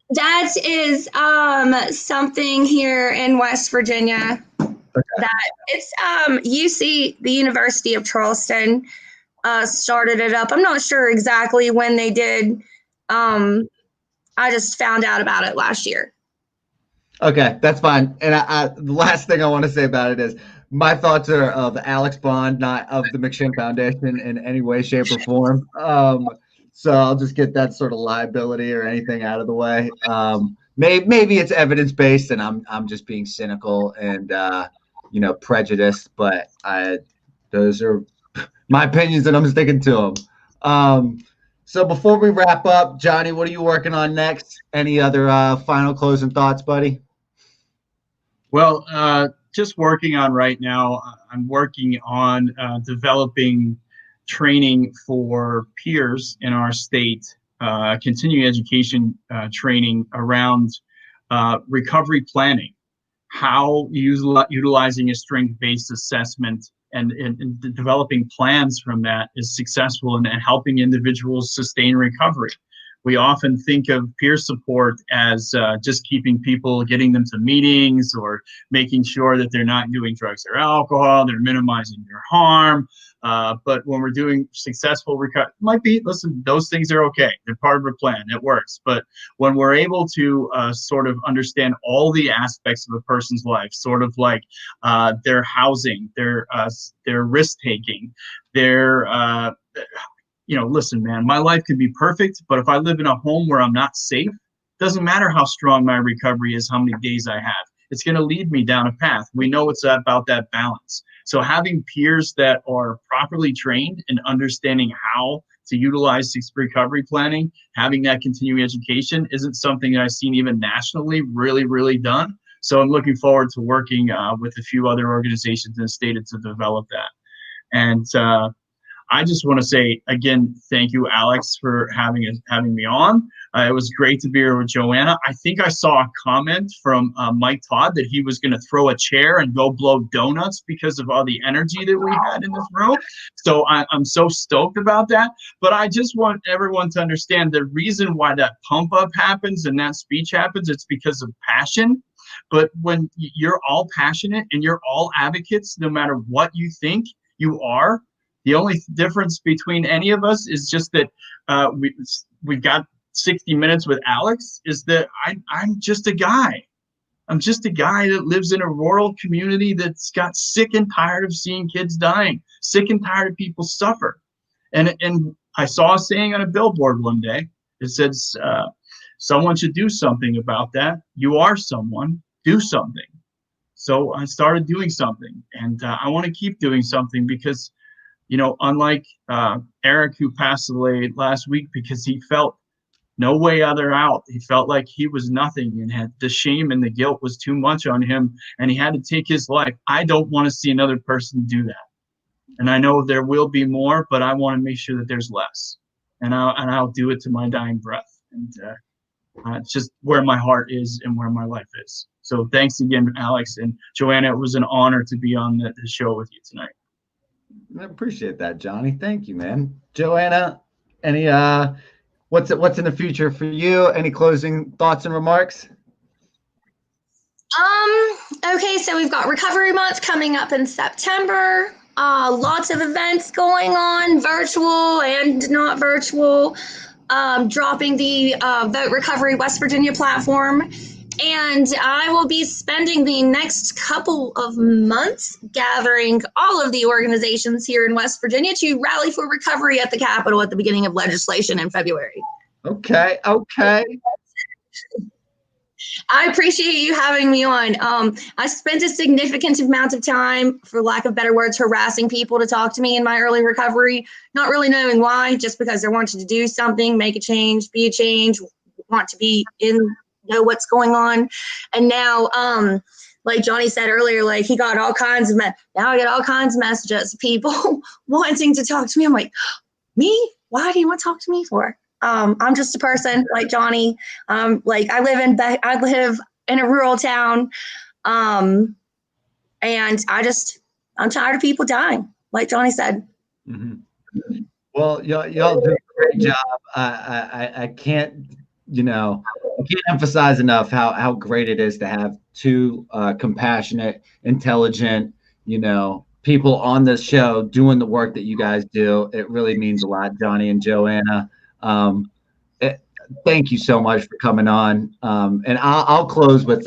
That is something here in West Virginia. Okay. That it's UC, the University of Charleston, started it up. I'm not sure exactly when they did. I just found out about it last year. Okay, that's fine. And the last thing I want to say about it is my thoughts are of Alex Bond, not of the McShin Foundation in any way, shape, or form. So I'll just get that sort of liability or anything out of the way. Maybe it's evidence based, and I'm just being cynical and prejudiced. But those are my opinions, and I'm sticking to them. So before we wrap up, Johnny, what are you working on next? Any other final closing thoughts, buddy? Well, just working on right now, I'm working on developing training for peers in our state, continuing education training around recovery planning, how utilizing a strength-based assessment and developing plans from that is successful in helping individuals sustain recovery. We often think of peer support as just keeping people, getting them to meetings or making sure that they're not doing drugs or alcohol, they're minimizing their harm. But when we're doing successful recovery, listen, those things are okay. They're part of a plan. It works. But when we're able to sort of understand all the aspects of a person's life, sort of like their housing, their risk-taking, their listen, man, my life could be perfect, but if I live in a home where I'm not safe, doesn't matter how strong my recovery is, how many days I have. It's going to lead me down a path. We know it's about that balance. So having peers that are properly trained in understanding how to utilize recovery planning, having that continuing education isn't something that I've seen even nationally really, really done. So I'm looking forward to working with a few other organizations in the state to develop that. And I just want to say again, thank you, Alex, for having me on. It was great to be here with Joanna. I think I saw a comment from Mike Todd that he was going to throw a chair and go blow donuts because of all the energy that we had in this room. So I'm so stoked about that. But I just want everyone to understand the reason why that pump up happens and that speech happens. It's because of passion. But when you're all passionate and you're all advocates, no matter what you think you are, the only difference between any of us is just that we've got 60 minutes with Alex, is that I'm just a guy. I'm just a guy that lives in a rural community that's got sick and tired of seeing kids dying, sick and tired of people suffer. And I saw a saying on a billboard one day. It says, someone should do something about that. You are someone, do something. So I started doing something, and I want to keep doing something because unlike Eric, who passed away last week because he felt no way other out. He felt like he was nothing and had the shame and the guilt was too much on him and he had to take his life. I don't want to see another person do that. And I know there will be more, but I want to make sure that there's less. And I'll do it to my dying breath. And it's just where my heart is and where my life is. So thanks again, Alex and Joanna. It was an honor to be on the show with you tonight. I appreciate that, Johnny. Thank you, man. Joanna, any what's in the future for you? Any closing thoughts and remarks? Okay, so we've got Recovery Month coming up in September. Lots of events going on, virtual and not virtual. Dropping the Vote Recovery West Virginia platform. And I will be spending the next couple of months gathering all of the organizations here in West Virginia to rally for recovery at the Capitol at the beginning of legislation in February. Okay. I appreciate you having me on. I spent a significant amount of time, for lack of better words, harassing people to talk to me in my early recovery, not really knowing why, just because they wanted to do something, make a change, be a change, want to be know what's going on. And now, like Johnny said earlier, like he got all kinds of now I get all kinds of messages, people wanting to talk to me. I'm like, me? Why do you want to talk to me for? I'm just a person like Johnny. Like I live in a rural town. And I'm tired of people dying, like Johnny said. Mm-hmm. Well, y'all do a great job. I can't emphasize enough how great it is to have two compassionate, intelligent, people on this show doing the work that you guys do. It really means a lot, Johnny and Joanna. Thank you so much for coming on. And I'll close with,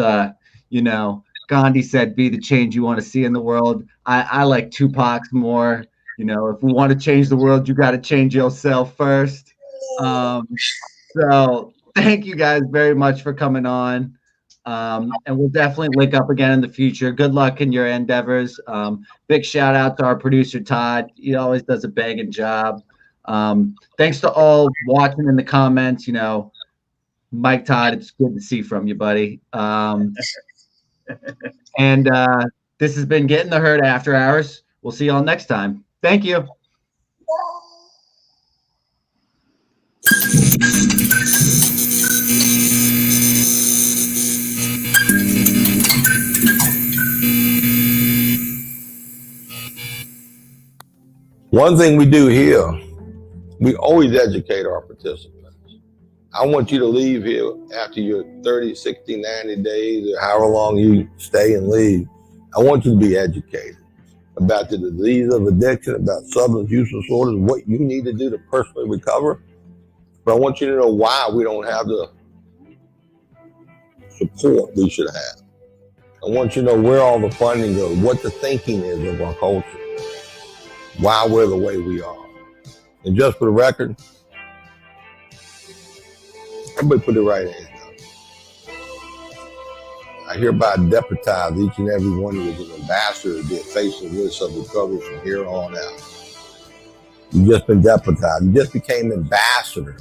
Gandhi said, "Be the change you want to see in the world." I like Tupac's more. If we want to change the world, you got to change yourself first. So thank you guys very much for coming on. And we'll definitely link up again in the future. Good luck in your endeavors. Big shout out to our producer, Todd. He always does a banging job. Thanks to all watching in the comments. Mike Todd, it's good to see from you, buddy. And this has been Getting the Herd After Hours. We'll see you all next time. Thank you. One thing we do here, we always educate our participants. I want you to leave here after your 30, 60, 90 days, or however long you stay and leave. I want you to be educated about the disease of addiction, about substance use disorders, what you need to do to personally recover. But I want you to know why we don't have the support we should have. I want you to know where all the funding goes, what the thinking is of our culture, why we're the way we are. And just for the record, everybody put their right hand up. I hereby deputize each and every one of you as an ambassador to be facing the risk of recovery from here on out. You've just been deputized. You just became ambassadors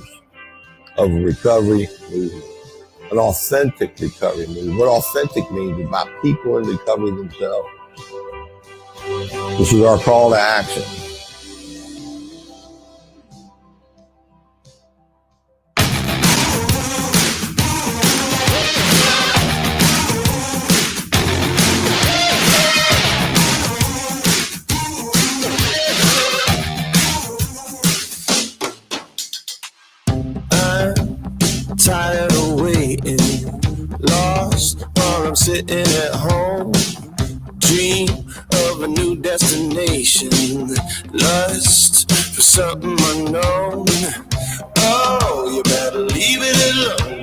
of a recovery movement, an authentic recovery movement. What authentic means is about people in recovery themselves. This is our call to action. Tired of waiting, lost while I'm sitting at home. Dream of a new destination, lust for something unknown. Oh, you better leave it alone.